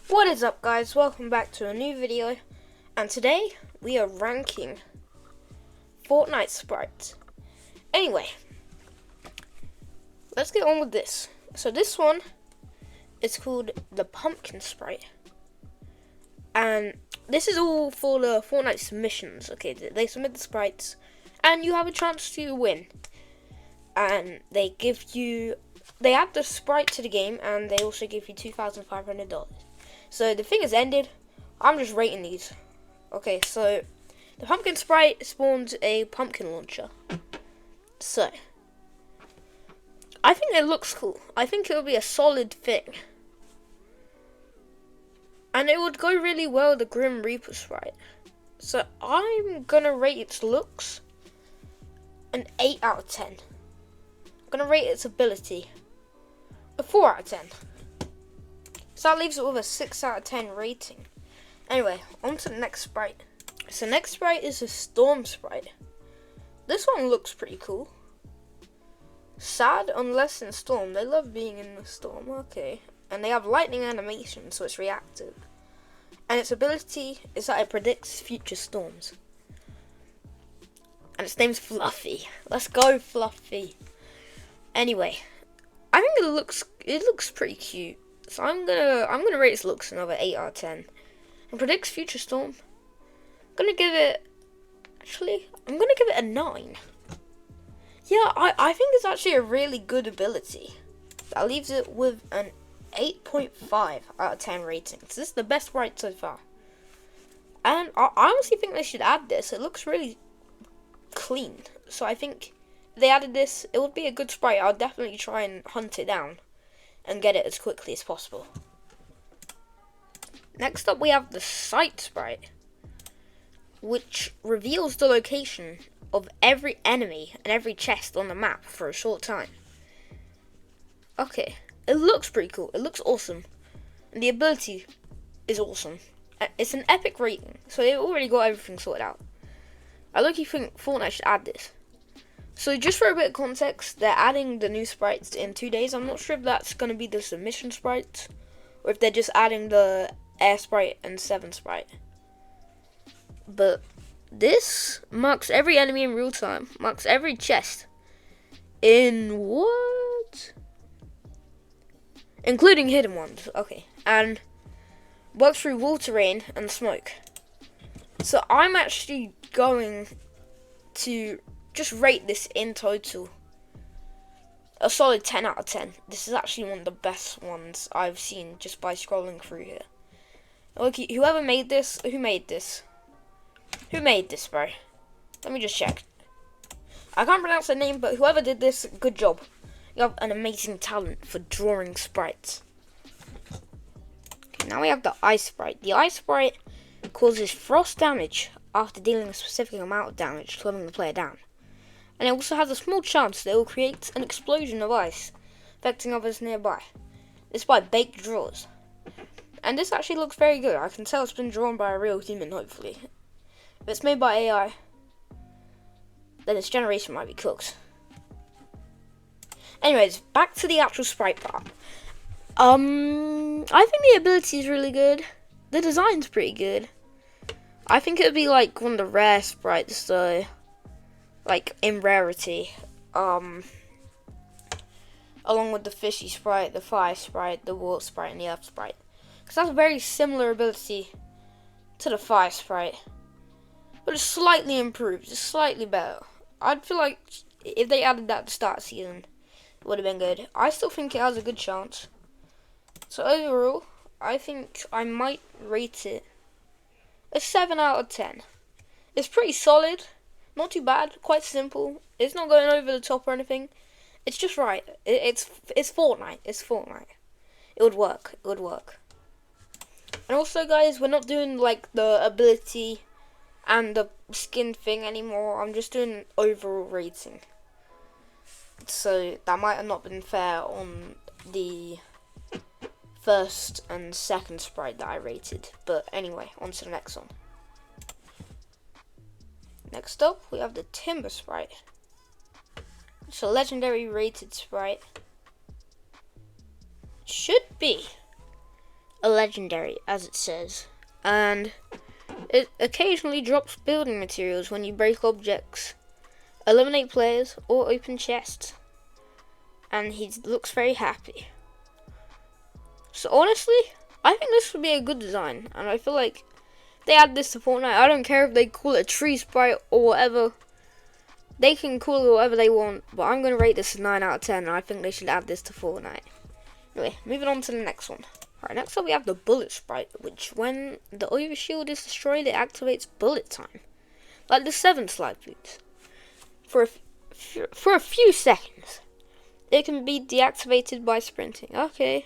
What is up, guys? Welcome back to a new video, and today we are ranking Fortnite sprites. Anyway, let's get on with this. So this one is called the Pumpkin Sprite, and this is all for the Fortnite submissions. Okay, they submit the sprites, and you have a chance to win. And they add the sprite to the game, and they also give you $2,500. So the thing has ended. I'm just rating these. Okay, so the pumpkin sprite spawns a pumpkin launcher. So I think it looks cool. I think it'll be a solid thing. And it would go really well with the Grim Reaper sprite. So I'm gonna rate its looks an 8 out of 10. I'm gonna rate its ability a 4 out of 10. So that leaves it with a 6 out of 10 rating. Anyway, on to the next sprite. So next sprite is a Storm sprite. This one looks pretty cool. Sad unless in Storm. They love being in the Storm. Okay. And they have lightning animation, so it's reactive. And its ability is that it predicts future storms. And its name's Fluffy. Let's go, Fluffy. Anyway, I think it looks pretty cute. So I'm gonna rate its looks another 8 out of 10. And predicts future storm. I'm gonna give it a 9. Yeah, I think it's actually a really good ability. That leaves it with an 8.5 out of 10 rating. So this is the best sprite so far. And I honestly think they should add this. It looks really clean. So I think if they added this, it would be a good sprite. I'll definitely try and hunt it down and get it as quickly as possible. Next up we have the Sight sprite, which reveals the location of every enemy and every chest on the map for a short time. Okay, it looks pretty cool. It looks awesome. And the ability is awesome. It's an epic rating, so they've already got everything sorted out. I look, you think Fortnite should add this. So just for a bit of context, they're adding the new sprites in 2 days. I'm not sure if that's going to be the submission sprites, or if they're just adding the Air sprite and 7 sprite. But this marks every enemy in real time, marks every chest in what? Including hidden ones, okay. And works through water, rain, and smoke. So I'm actually going to just rate this in total a solid 10 out of 10. This is actually one of the best ones I've seen just by scrolling through here. Look, whoever made this, who made this, bro? Let me just check. I can't pronounce their name, but whoever did this, good job. You have an amazing talent for drawing sprites. Okay, now we have the Ice sprite. The Ice sprite causes frost damage after dealing a specific amount of damage, slowing the player down. And it also has a small chance that it will create an explosion of ice, affecting others nearby. This is by Baked Draws. And this actually looks very good. I can tell it's been drawn by a real human, hopefully. If it's made by AI, then its generation might be cooked. Anyways, back to the actual sprite part. I think the ability is really good. The design's pretty good. I think it would be like one of the rare sprites though. Like in rarity. Along with the Fishy sprite, the Fire sprite, the Water sprite, and the Earth sprite. Because that's a very similar ability to the Fire sprite. But it's slightly improved. It's slightly better. I'd feel like if they added that at the start of the season, it would have been good. I still think it has a good chance. So overall, I think I might rate it a 7 out of 10. It's pretty solid. Not too bad. Quite simple. It's not going over the top or anything. It's just right. It's Fortnite. It's Fortnite. It would work. It would work. And also, guys, we're not doing like the ability and the skin thing anymore. I'm just doing overall rating. So that might have not been fair on the first and second sprite that I rated. But anyway, on to the next one. Next up, we have the Timber sprite. It's a legendary rated sprite. Should be a legendary, as it says, and it occasionally drops building materials when you break objects, eliminate players, or open chests. And he looks very happy. So honestly, I think this would be a good design, and I feel like they add this to Fortnite. I don't care if they call it a tree sprite or whatever. They can call it whatever they want, but I'm going to rate this a 9 out of 10, and I think they should add this to Fortnite. Anyway, moving on to the next one. Alright, next up we have the bullet sprite, which when the overshield is destroyed, it activates bullet time. Like the 7 slide boots. For a few seconds. It can be deactivated by sprinting. Okay.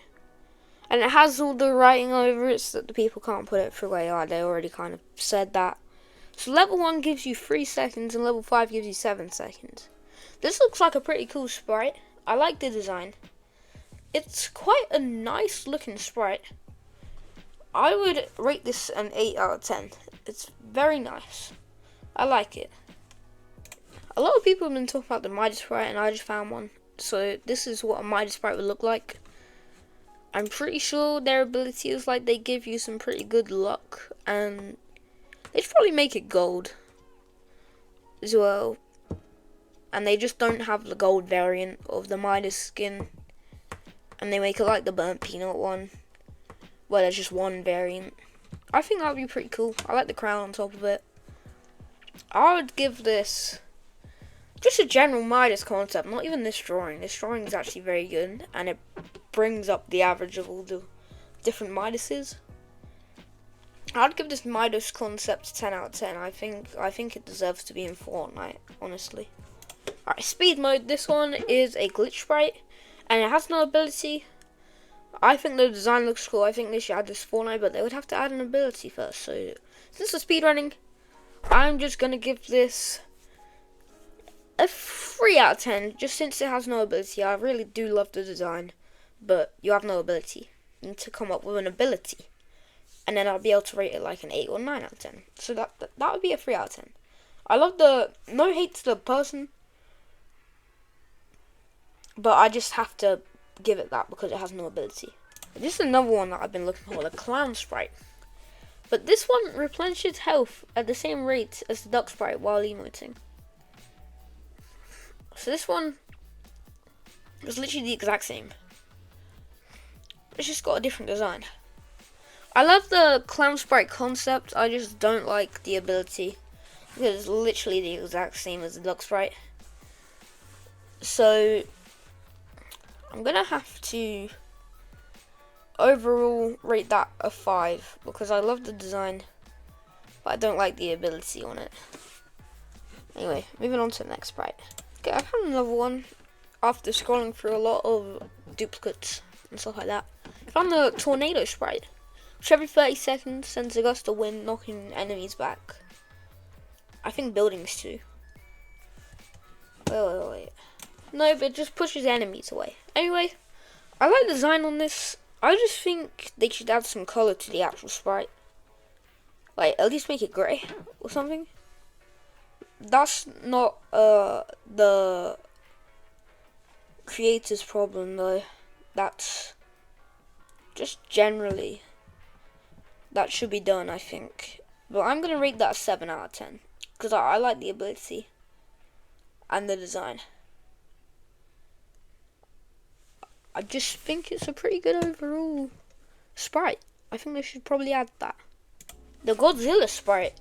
And it has all the writing over it so that the people can't put it through AI. They already kind of said that. So level 1 gives you 3 seconds and level 5 gives you 7 seconds. This looks like a pretty cool sprite. I like the design. It's quite a nice looking sprite. I would rate this an 8 out of 10. It's very nice. I like it. A lot of people have been talking about the Midas sprite and I just found one. So this is what a Midas sprite would look like. I'm pretty sure their ability is like they give you some pretty good luck, and they should probably make it gold as well. And they just don't have the gold variant of the Midas skin, and they make it like the burnt peanut one, where there's just one variant. I think that would be pretty cool. I like the crown on top of it. I would give this just a general Midas concept, not even this drawing. This drawing is actually very good, and it brings up the average of all the different Midases. I'd give this Midas concept 10 out of 10. I think it deserves to be in Fortnite, honestly. Alright, speed mode. This one is a glitch sprite, and it has no ability. I think the design looks cool. I think they should add this to Fortnite, but they would have to add an ability first. So, since it's speedrunning, I'm just going to give this a 3 out of 10, just since it has no ability. I really do love the design, but you have no ability. You need to come up with an ability, and then I'll be able to rate it like an 8 or 9 out of 10. So that would be a 3 out of 10. I love the, no hate to the person, but I just have to give it that because it has no ability. This is another one that I've been looking for, the clown sprite. But this one replenishes health at the same rate as the duck sprite while emoting. So this one is literally the exact same. It's just got a different design. I love the clown sprite concept, I just don't like the ability, because it's literally the exact same as the duck sprite. So I'm gonna have to overall rate that a 5, because I love the design, but I don't like the ability on it. Anyway, moving on to the next sprite. Okay, I found another one after scrolling through a lot of duplicates and stuff like that. I found the tornado sprite, which every 30 seconds sends a gust of wind knocking enemies back. I think buildings too. Wait. No, but it just pushes enemies away. Anyway, I like the design on this. I just think they should add some colour to the actual sprite. Like, at least make it grey or something. That's not the creator's problem though. That's just generally that should be done, I think. But I'm gonna rate that a 7 out of 10 because I like the ability and the design. I just think it's a pretty good overall sprite. I think they should probably add that. The Godzilla sprite.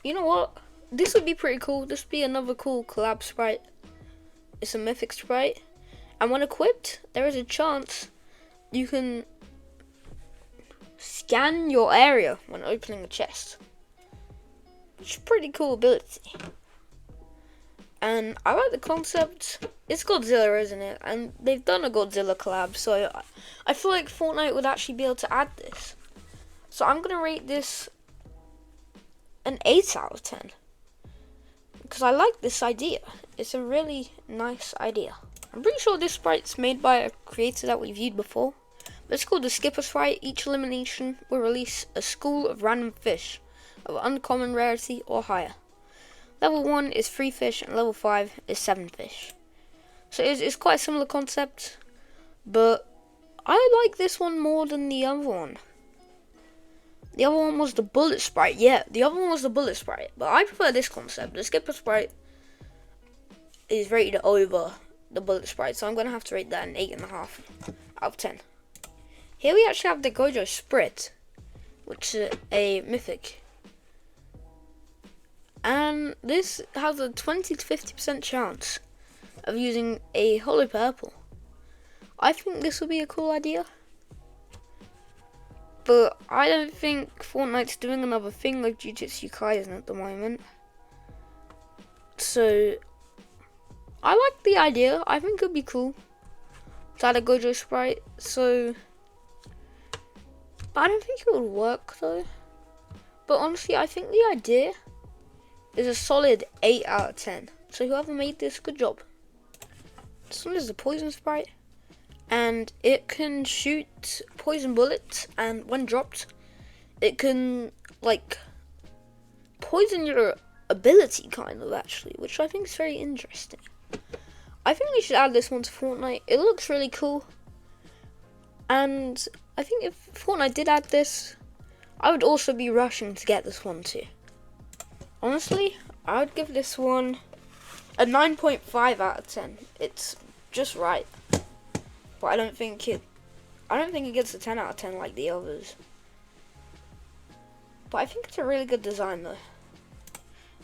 You know what? This would be pretty cool. This would be another cool collab sprite. It's a mythic sprite. And when equipped, there is a chance you can scan your area when opening a chest. Which is a pretty cool ability. And I like the concept. It's Godzilla, isn't it? And they've done a Godzilla collab, so I feel like Fortnite would actually be able to add this. So I'm going to rate this an 8 out of 10. Because I like this idea. It's a really nice idea. I'm pretty sure this sprite's made by a creator that we viewed before. But it's called the Skipper Sprite. Each elimination will release a school of random fish of uncommon rarity or higher. Level 1 is 3 fish and level 5 is 7 fish. So it's quite a similar concept, but I like this one more than the other one. The other one was the bullet sprite. Yeah, the other one was the bullet sprite. But I prefer this concept. The skipper sprite is rated over the bullet sprite. So I'm going to have to rate that an 8.5 out of 10. Here we actually have the Gojo Sprite, which is a mythic. And this has a 20 to 50% chance of using a holo purple. I think this would be a cool idea. But I don't think Fortnite's doing another thing like Jujutsu Kaisen at the moment. So, I like the idea. I think it would be cool to add a Gojo Sprite. So, I don't think it would work though. But honestly, I think the idea is a solid 8 out of 10. So whoever made this, good job. This one is the poison sprite. And it can shoot poison bullets, and when dropped, it can, like, poison your ability, kind of, actually, which I think is very interesting. I think we should add this one to Fortnite. It looks really cool. And I think if Fortnite did add this, I would also be rushing to get this one too. Honestly, I would give this one a 9.5 out of 10. It's just right. But I don't think it gets a 10 out of 10 like the others. But I think it's a really good design though.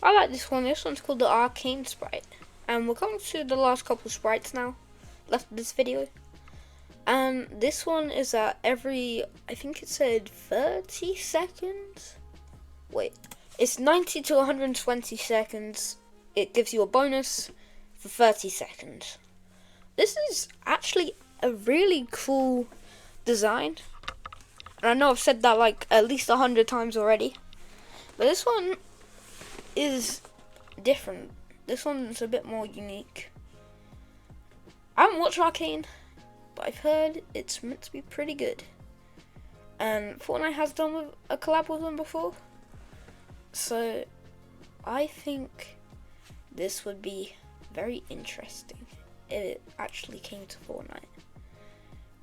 I like this one. This one's called the Arcane Sprite. And we're coming to the last couple of sprites now left of this video. And this one is at every, I think it said 30 seconds? Wait, it's 90 to 120 seconds. It gives you a bonus for 30 seconds. This is actually a really cool design. And I know I've said that like at least 100 times already. But this one is different. This one's a bit more unique. I haven't watched Arcane, but I've heard it's meant to be pretty good. And Fortnite has done a collab with them before. So I think this would be very interesting if it actually came to Fortnite.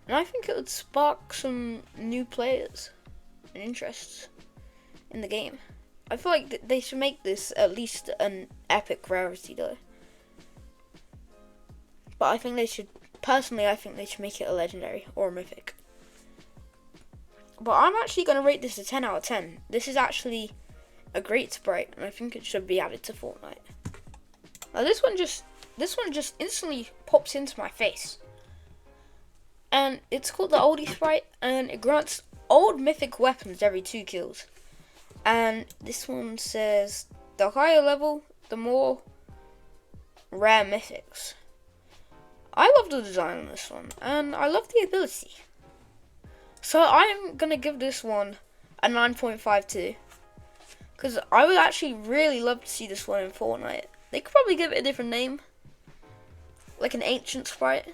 And I think it would spark some new players and interests in the game. I feel like they should make this at least an epic rarity though. But I think they should, personally I think they should make it a legendary or a mythic. But I'm actually going to rate this a 10 out of 10. This is actually a great sprite and I think it should be added to Fortnite. Now this one just instantly pops into my face. And it's called the Oldie Sprite, and it grants old mythic weapons every 2 kills. And this one says, the higher level, the more rare mythics. I love the design on this one, and I love the ability. So I'm going to give this one a 9.5 too. Because I would actually really love to see this one in Fortnite. They could probably give it a different name. Like an Ancient Sprite.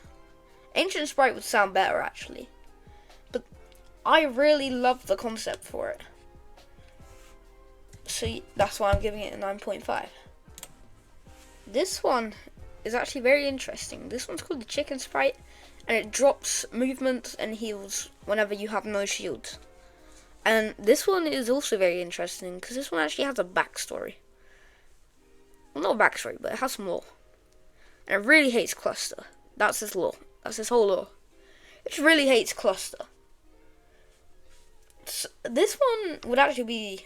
Ancient Sprite would sound better actually. But I really love the concept for it. So that's why I'm giving it a 9.5. This one is actually very interesting. This one's called the Chicken Sprite. And it drops movement and heals whenever you have no shields. And this one is also very interesting. Because this one actually has a backstory. Well, not a backstory, but it has some lore. And it really hates Cluster. That's his lore. That's his whole lore. It really hates Cluster. So this one would actually be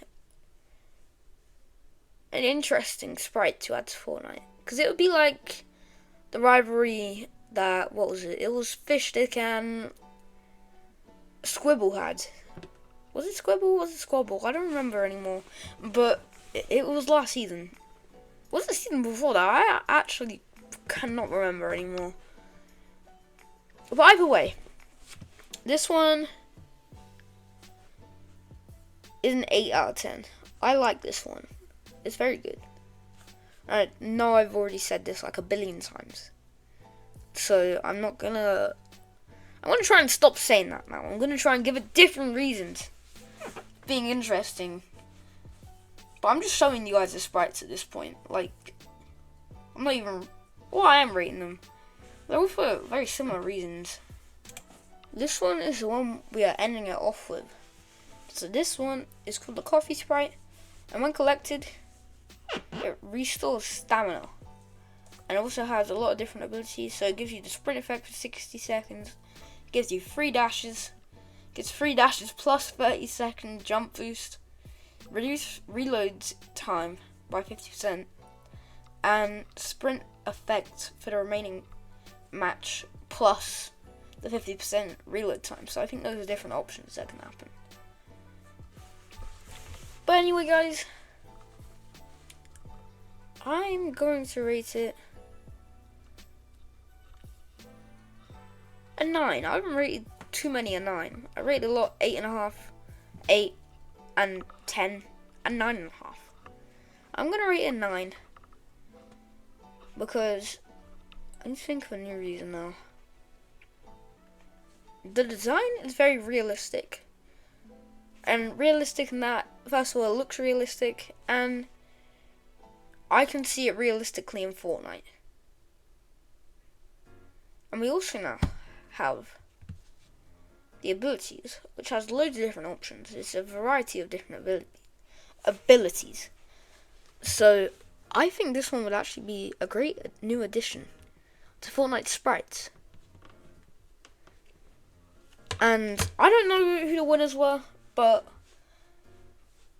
an interesting sprite to add to Fortnite. Because it would be like the rivalry that, what was it? It was Fishstick and Squibble had. Was it Squibble? Was it Squabble? I don't remember anymore. But it was last season. Was it the season before that? I actually cannot remember anymore. But either way, this one is an 8 out of 10. I like this one. It's very good. I know I've already said this like a billion times. So I'm going to try and stop saying that now. I'm going to try and give it different reasons. Being interesting. But I'm just showing you guys the sprites at this point. Like, I'm not even, well, I am rating them. They're all for very similar reasons. This one is the one we are ending it off with. So this one is called the Coffee Sprite, and when collected, it restores stamina. And it also has a lot of different abilities. So it gives you the sprint effect for 60 seconds, gives you 3 dashes, gets 3 dashes plus 30-second jump boost, reduce reload time by 50%, and sprint effect for the remaining match plus the 50% reload time. So I think those are different options that can happen. But anyway, guys, I'm going to rate it a 9. I haven't rated too many a 9. I rated a lot 8.5, 8, and 10, and 9.5. I'm gonna rate it a 9 because I need to think of a new reason now. The design is very realistic, and realistic in that, first of all, it looks realistic, and I can see it realistically in Fortnite. And we also now have the abilities, which has loads of different options. It's a variety of different abilities. So I think this one would actually be a great new addition to Fortnite sprites. And I don't know who the winners were, but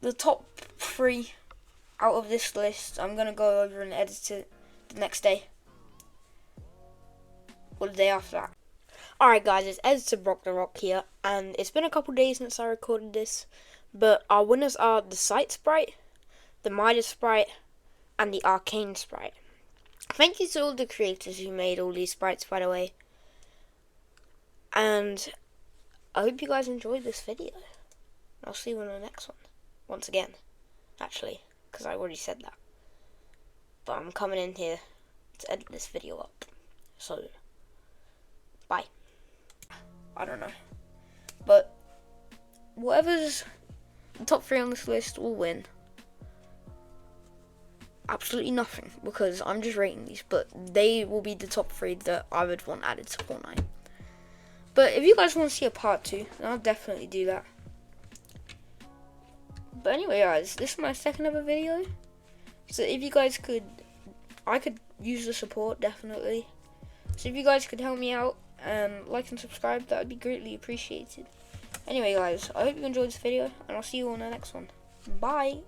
the top 3 out of this list, I'm going to go over and edit it the next day. Or the day after that. Alright guys, it's Editor Brock the Rock here, and it's been a couple days since I recorded this, but our winners are the Sight Sprite, the Midas Sprite, and the Arcane Sprite. Thank you to all the creators who made all these sprites, by the way. And I hope you guys enjoyed this video. I'll see you in the next one. Once again, actually, because I already said that. But I'm coming in here to edit this video up. So, bye. I don't know. But whatever's the top 3 on this list will win. Absolutely nothing, because I'm just rating these, but they will be the top 3 that I would want added to Fortnite. But if you guys want to see a part 2, then I'll definitely do that. But anyway guys, this is my second ever video. So if you guys could, I could use the support, definitely. So if you guys could help me out and like and subscribe, that would be greatly appreciated. Anyway guys, I hope you enjoyed this video, and I'll see you on the next one. Bye!